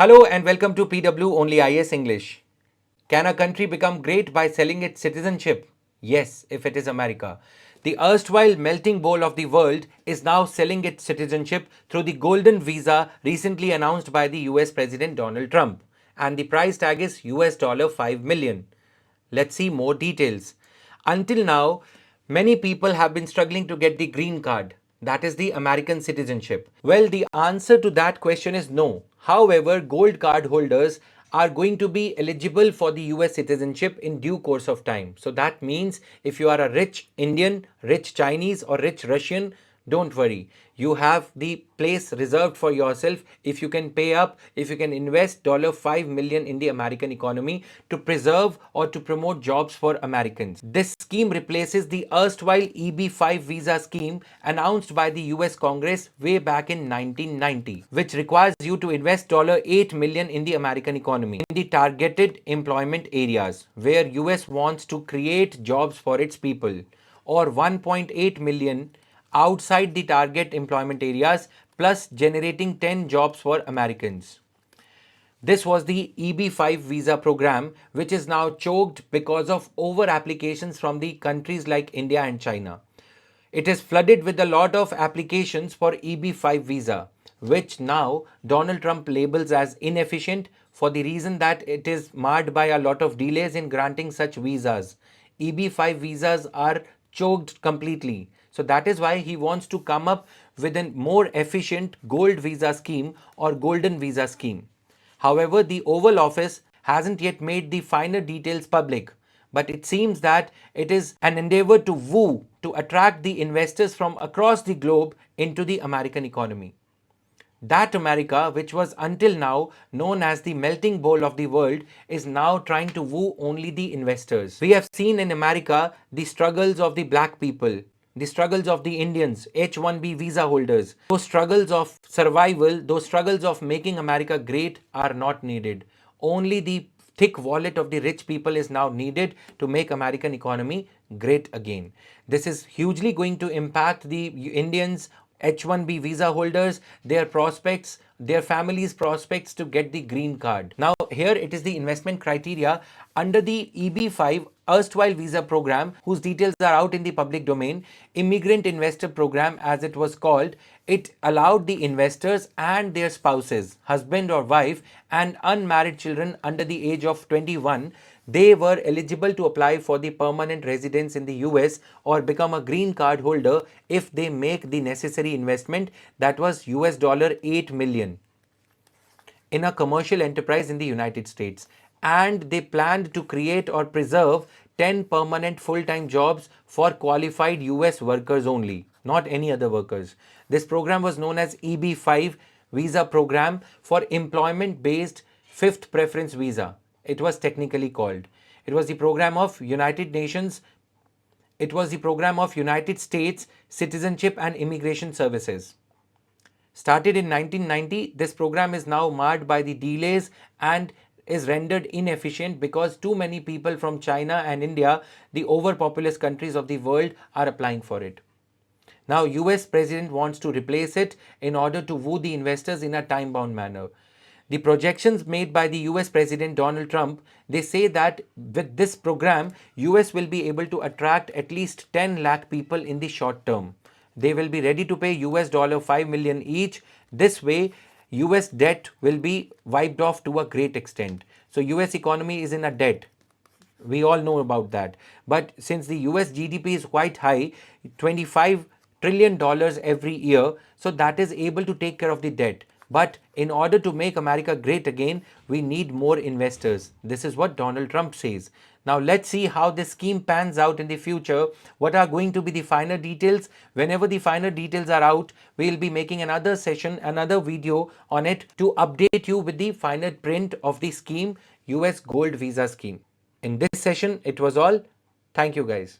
Hello and welcome to PW Only IS English. Can a country become great by selling its citizenship? Yes, if it is America. The erstwhile melting bowl of the world is now selling its citizenship through the golden visa recently announced by the US President Donald Trump. And the price tag is US dollar 5 million. Let's see more details. Until now, many people have been struggling to get the green card, that is the American citizenship. Well, the answer to that question is no. However, gold card holders are going to be eligible for the US citizenship in due course of time. So that means if you are a rich Indian, rich Chinese or rich Russian, don't worry. You have the place reserved for yourself if you can pay up, if you can invest $5 million in the American economy to preserve or to promote jobs for Americans. This scheme replaces the erstwhile EB-5 visa scheme announced by the US Congress way back in 1990, which requires you to invest $8 million in the American economy in the targeted employment areas where US wants to create jobs for its people, or 1.8 million outside the target employment areas, plus generating 10 jobs for Americans. This was the EB-5 visa program, which is now choked because of over applications from the countries like India and China. It is flooded with a lot of applications for EB-5 visa, which now Donald Trump labels as inefficient for the reason that it is marred by a lot of delays in granting such visas. EB-5 visas are choked completely. So that is why he wants to come up with a more efficient gold visa scheme or golden visa scheme. However, the Oval Office hasn't yet made the finer details public, but it seems that it is an endeavor to woo, to attract the investors from across the globe into the American economy. That America, which was until now known as the melting bowl of the world, is now trying to woo only the investors. We have seen in America the struggles of the black people, the struggles of the Indians, H-1B visa holders. Those struggles of survival, those struggles of making America great are not needed. Only the thick wallet of the rich people is now needed to make American economy great again. This is hugely going to impact the Indians, H-1B visa holders, their prospects, their families' prospects to get the green card. Now here it is the investment criteria under the EB-5 erstwhile visa program, whose details are out in the public domain. Immigrant investor program, as it was called, it allowed the investors and their spouses, husband or wife, and unmarried children under the age of 21. They were eligible to apply for the permanent residence in the US or become a green card holder if they make the necessary investment, that was US $8 million in a commercial enterprise in the United States. And they planned to create or preserve 10 permanent full-time jobs for qualified US workers only, not any other workers. This program was known as EB-5 visa program for employment-based fifth preference visa. It was technically called. It was the program of United Nations. It was the program of United States Citizenship and Immigration Services. Started in 1990, this program is now marred by the delays and is rendered inefficient because too many people from China and India, the overpopulous countries of the world, are applying for it. Now, US President wants to replace it in order to woo the investors in a time-bound manner. The projections made by the US President Donald Trump, they say that with this program, US will be able to attract at least 10 lakh people in the short term. They will be ready to pay US $5 million each. This way, US debt will be wiped off to a great extent. So US economy is in a debt. We all know about that. But since the US GDP is quite high, $25 trillion every year, so that is able to take care of the debt. But in order to make America great again, we need more investors. This is what Donald Trump says. Now let's see how this scheme pans out in the future. What are going to be the finer details? Whenever the finer details are out, we'll be making another session, another video on it to update you with the finer print of the scheme, US Gold Visa Scheme. In this session, it was all. Thank you guys.